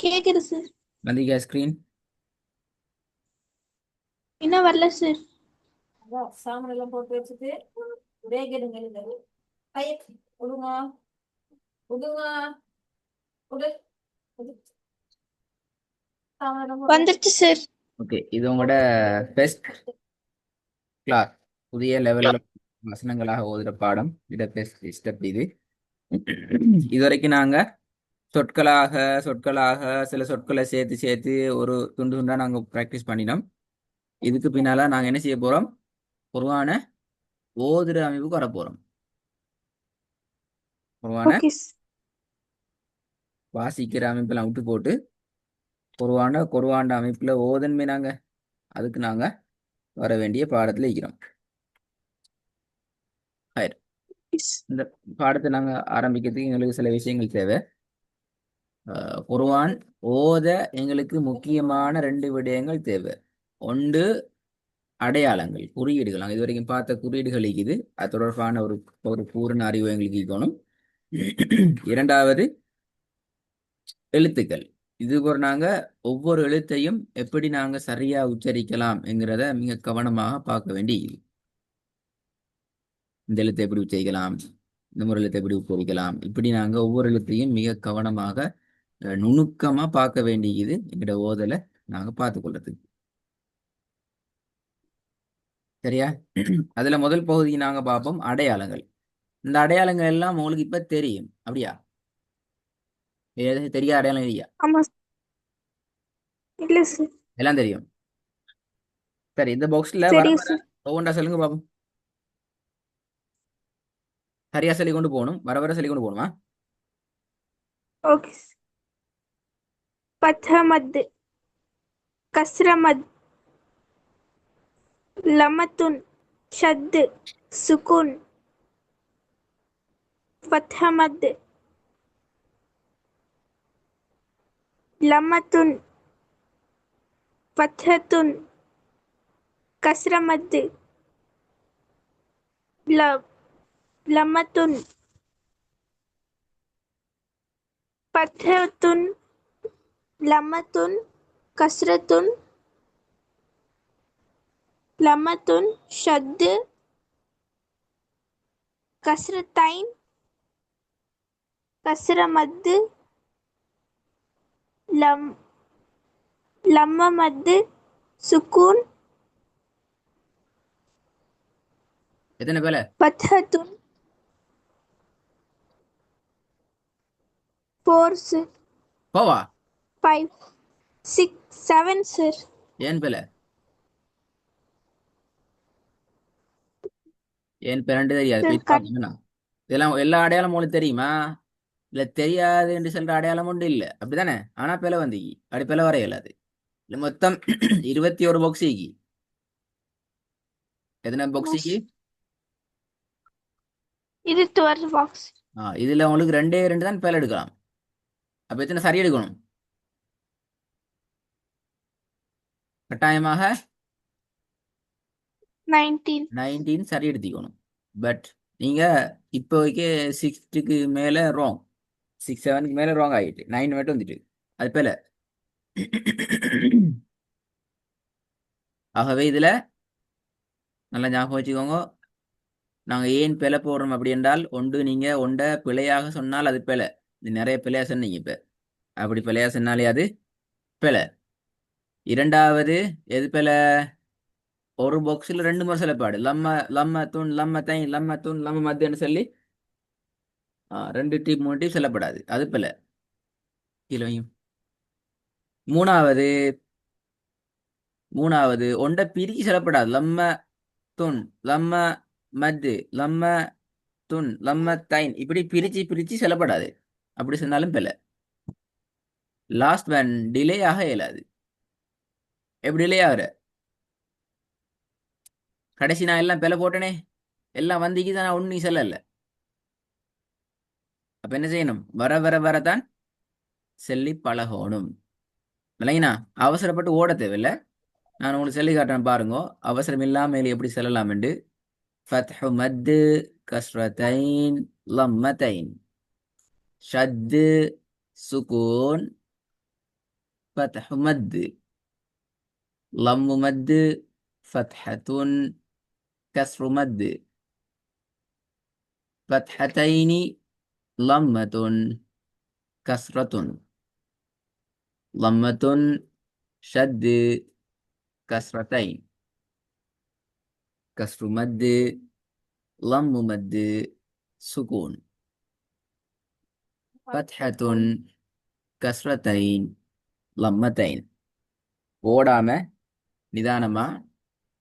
கேக்குது சார். வந்திருக்கா ஸ்க்ரீன்? இன்னும் வரல சார். அதான் சாமான் எல்லாம் போட்டு வச்சுட்டு பேக் எடுங்க எழுத கைய விடுங்க விடுங்க விடு விடு. சாமான் எல்லாம் போட்டு வந்துருச்சு சார். ஓகே, இது உங்களோட பெஸ்ட் கிளாஸ். புதிய லெவலில் வசனங்களாக ஓதுற பாடம். இத பெஸ்ட் ஸ்டெப் இது. இதுவரைக்கும் நாங்க சொற்களாக சொற்களாக சில சொற்களை சேர்த்து சேர்த்து ஒரு துண்டு துண்டா நாங்க ப்ராக்டிஸ் பண்ணினோம். இதுக்கு பின்னால நாங்க என்ன செய்ய போறோம்? குர்ஆன ஓதுற அமைப்புக்கு வர போறோம். குர்ஆன ஓகே சார். வாசிக்கிற அமைப்பெல்லாம் விட்டு போட்டு குர்ஆன அமைப்புல ஓதன்மே நாங்க அதுக்கு நாங்க வர வேண்டிய பாடத்துல இருக்கிறோம். ஹைர். இந்த பாடத்தை நாங்க ஆரம்பிக்கிறதுக்கு எங்களுக்கு சில விஷயங்கள் தேவை. குர்ஆன் ஓத எங்களுக்கு முக்கியமான 2 விடயங்கள் தேவை. ஒன்று அடையாளங்கள், குறியீடுகள். நாங்கள் இதுவரைக்கும் பார்த்த குறியீடுகள் இருக்குது. அது தொடர்பான ஒரு ஒரு பூரண அறிவு எங்களுக்கு இருக்கணும். இரண்டாவது எழுத்துக்கள். இது ஒரு நாங்க ஒவ்வொரு எழுத்தையும் எப்படி நாங்க சரியா உச்சரிக்கலாம் என்கிறத மிக கவனமாக பார்க்க வேண்டி. இந்த எழுத்தை எப்படி உச்சரிக்கலாம், இந்த முறை எழுத்தை எப்படி உச்சரிக்கலாம், இப்படி நாங்க ஒவ்வொரு எழுத்தையும் மிக கவனமாக நுணுக்கமா பார்க்க வேண்டியது எங்கட ஓதலை நாங்க பார்த்து கொள்றதுக்கு. சரியா? அதுல முதல் பகுதி நாங்க பார்ப்போம் அடையாளங்கள். இந்த அடையாளங்கள் எல்லாம் உங்களுக்கு இப்ப தெரியும், அப்படியா? தெரியாத அடையாளம் இல்லையா? ஆமா சார். இல்ல சார். எல்லாம் தெரியும். சரி, இந்த பாக்ஸ்ல வர தெரியும் வர சார். ஒவ்வொன்றா சொல்லுங்க பாப்போம். சரியா சொல்லி கொண்டு போகணும், வர வர சொல்லி கொண்டு போகணுமா? Okay sir. பத்ஹ மத், கஸ்ர மத், லமத்துன், ஷத், சுகுன், ஃபத்ஹ மத், லமத்துன், ஃபத்ஹத்துன், கஸ்ர மத், லமத்துன், ஃபத்ஹத்துன், லமத்துன், கஸ்ரத்துன், லமத்துன், ஷத், கஸ்ரத்தைன், கஸ்ர மத், லம்ம மத், சுக்கூன், எத்தனை பேல? ஃபத்ஹத்துன், 4 சார். போவா? 5 6 7 சார். ஏன் பேல? ஏன் பேரண்டு தெரியாது. சார் போய் பாத்தீங்கன்னா இதெல்லாம் எல்லா அடையாளம் உங்களுக்கு தெரியுமா? இல்ல தெரியாது என்று சொல்ற அடையாளம் ஒன்று இல்ல, அப்படித்தானே? ஆனா பேல வந்து அப்படி பேல வர இயலாது. இல்ல மொத்தம் 21 பாக்ஸிக்கு எத்தனை பாக்ஸிக்கு? இது 12 பாக்ஸ். இதுல உங்களுக்கு 2 தான் பேல எடுக்கலாம். அப்ப எத்தனை சரி எடுக்கணும்? கட்டாயமாக 19 சரி எடுத்துக்கணும். பட் நீங்க இப்போதைக்கு 6க்கு மேல ராங், 6 7க்கு மேல ராங் ஆகிட்டு 9 மட்டும் வந்துட்டு அது பேல. ஆகவே இதுல நல்லா ஞாபகம் வச்சுக்கோங்க. நாங்க ஏன் பிழை போடுறோம் அப்படி என்றால், ஒன்று நீங்க ஒன்றை பிழையாக சொன்னால் அது பிழை. இது நிறைய பிழையா சொன்னீங்க. இப்ப அப்படி பிழையா சொன்னாலே அது பிழை. இரண்டாவது எது பிழை? ஒரு பாக்ஸில் 2 முறை சொல்லப்பாடு. லம்ம தூண் லம்ம தை லம்ம தூண் லம்ம மத்துன்னு சொல்லி 2 டீப் 3 டீப் சொல்லப்படாது, அது பிழை. கீழேயும் மூணாவது ஒன்றை பிரிச்சு சொல்லப்படாது. லம்ம துன் லம்ம மத்து லம்ம துன் லம்ம தைன் இப்படி பிரிச்சு பிரிச்சு சொல்லப்படாது. அப்படி சொன்னாலும் பிழை. லாஸ்ட் ஒன் டிலே ஆக இயலாது. எப்படி டிலே ஆகுற? கடைசி நான் எல்லாம் பிழை போட்டனே, எல்லாம் வந்திக்கு தான், நான் ஒன்றும் சொல்லல. அப்ப என்ன செய்யணும்? வர வர வரத்தான் சொல்லி பழகணும். இல்லைங்கண்ணா, அவசரப்பட்டு ஓட தேவையில்லை. நான் உங்களுக்கு சொல்லி காட்டுறேன் பாருங்க. அவசரம் இல்லாமல் எப்படி செல்லலாம் என்று. ஃபத்ஹு மத்து, கஸ்ரத்தைன், லம்மத்தைன், ஷத்து, சுகூன், فتح مد لم مد فتحة كسر مد فتحتين لمة كسرة لمة شد كسرتين كسر مد لم مد سكون فتحة كسرتين لمتين ஓடாம நிதானமா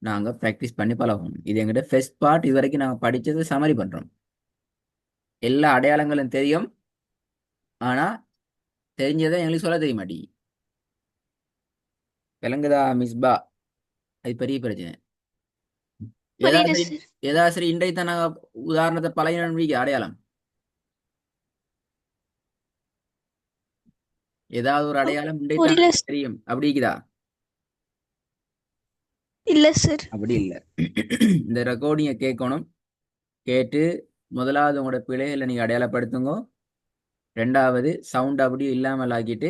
நாங்க ப்ராக்டிஸ் பண்ணி பழகணும். இது எங்கிட்ட ஃபர்ஸ்ட் பார்ட். இது வரைக்கும் நாங்க படிச்சது சமரி பண்றோம். எல்லா அடையாளங்களும் தெரியும், ஆனா தெரிஞ்சதை எங்களுக்கு சொல்ல தெரிய மாட்டேங்குது. விளங்குதா மிஸ்பா? அது பெரிய பிரச்சனை. புரியுது சார். ஏதாவது சரி இன்றைக்கு தான் நாங்க உதாரணத்தை பழைய அடையாளம் ஏதாவது ஒரு அடையாளம் இன்றைக்கு புரியல தான் தெரியும் அப்படிக்குதா? இல்ல சார். அப்படி இல்லை. இந்த ரெக்கார்டிங்கை கேட்கணும். கேட்டு முதலாவது உங்களோட பிழைகளை நீங்க அடையாளப்படுத்துங்க. ரெண்டாவது சவுண்ட் அப்படியே இல்லாமல் ஆக்கிட்டு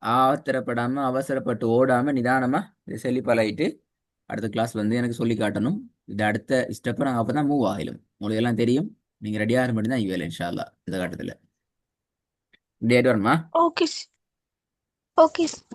ஆத்திரப்படாம அவசரப்பட்டு ஓடாம நிதானமா இதை சொல்லி பழகிட்டு அடுத்த கிளாஸ் வந்து எனக்கு சொல்லி காட்டணும். இது அடுத்த ஸ்டெப்பை நாங்கள் அப்போ தான் மூவ் ஆகலும். உங்களுக்கு எல்லாம் தெரியும். நீங்கள் ரெடியாக மட்டும்தான் இவேல இன்ஷா அல்லாஹ் இந்த காட்டத்தில் ரெடி ஆகிட்டு வரணுமா? Okay sir. Okay sir.